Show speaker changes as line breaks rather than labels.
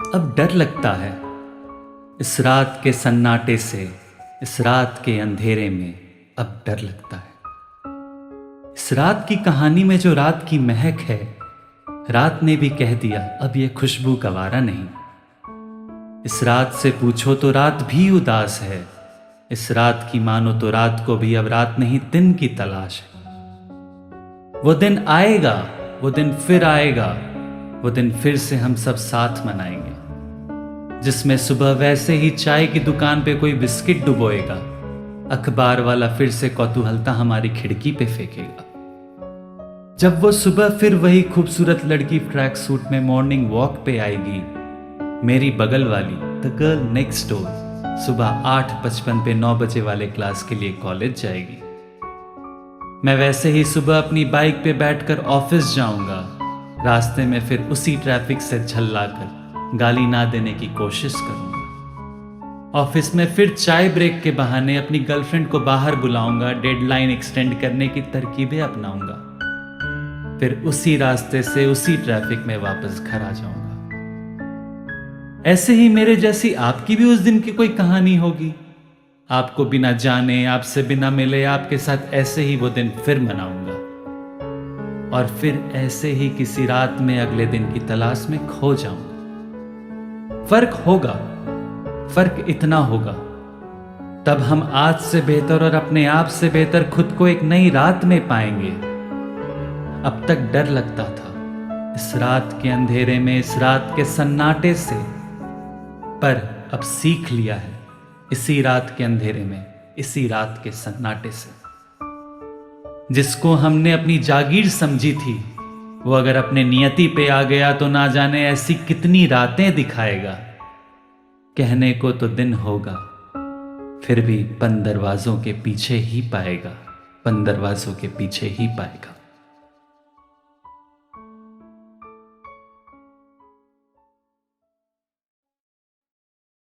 अब डर लगता है इस रात के सन्नाटे से, इस रात के अंधेरे में अब डर लगता है। इस रात की कहानी में जो रात की महक है, रात ने भी कह दिया अब ये खुशबू गवारा नहीं। इस रात से पूछो तो रात भी उदास है, इस रात की मानो तो रात को भी अब रात नहीं दिन की तलाश है। वो दिन आएगा, वो दिन फिर आएगा, वो दिन फिर से हम सब साथ मनाएंगे, जिसमें सुबह वैसे ही चाय की दुकान पे कोई बिस्किट डुबोएगा, अखबार वाला फिर से कौतूहलता हमारी खिड़की पे फेंकेगा। जब वो सुबह फिर वही खूबसूरत लड़की ट्रैक सूट में मॉर्निंग वॉक पे आएगी, मेरी बगल वाली द गर्ल नेक्स्ट डोर सुबह 8:55 पे 9 बजे वाले क्लास के लिए कॉलेज जाएगी। मैं वैसे ही सुबह अपनी बाइक पे बैठकर ऑफिस जाऊंगा, रास्ते में फिर उसी ट्रैफिक से झल्लाकर गाली ना देने की कोशिश करूंगा। ऑफिस में फिर चाय ब्रेक के बहाने अपनी गर्लफ्रेंड को बाहर बुलाऊंगा, डेडलाइन एक्सटेंड करने की तरकीबें अपनाऊंगा, फिर उसी रास्ते से उसी ट्रैफिक में वापस घर आ जाऊंगा। ऐसे ही मेरे जैसी आपकी भी उस दिन की कोई कहानी होगी। आपको बिना जाने, आपसे बिना मिले, आपके साथ ऐसे ही वो दिन फिर मनाऊंगा, और फिर ऐसे ही किसी रात में अगले दिन की तलाश में खो जाऊंगा। फर्क होगा, फर्क इतना होगा, तब हम आज से बेहतर और अपने आप से बेहतर खुद को एक नई रात में पाएंगे। अब तक डर लगता था इस रात के अंधेरे में, इस रात के सन्नाटे से, पर अब सीख लिया है इसी रात के अंधेरे में, इसी रात के सन्नाटे से। जिसको हमने अपनी जागीर समझी थी, वो अगर अपने नियति पे आ गया तो ना जाने ऐसी कितनी रातें दिखाएगा। कहने को तो दिन होगा, फिर भी बंद दरवाजों के पीछे ही पाएगा, बंद दरवाजों के पीछे ही पाएगा।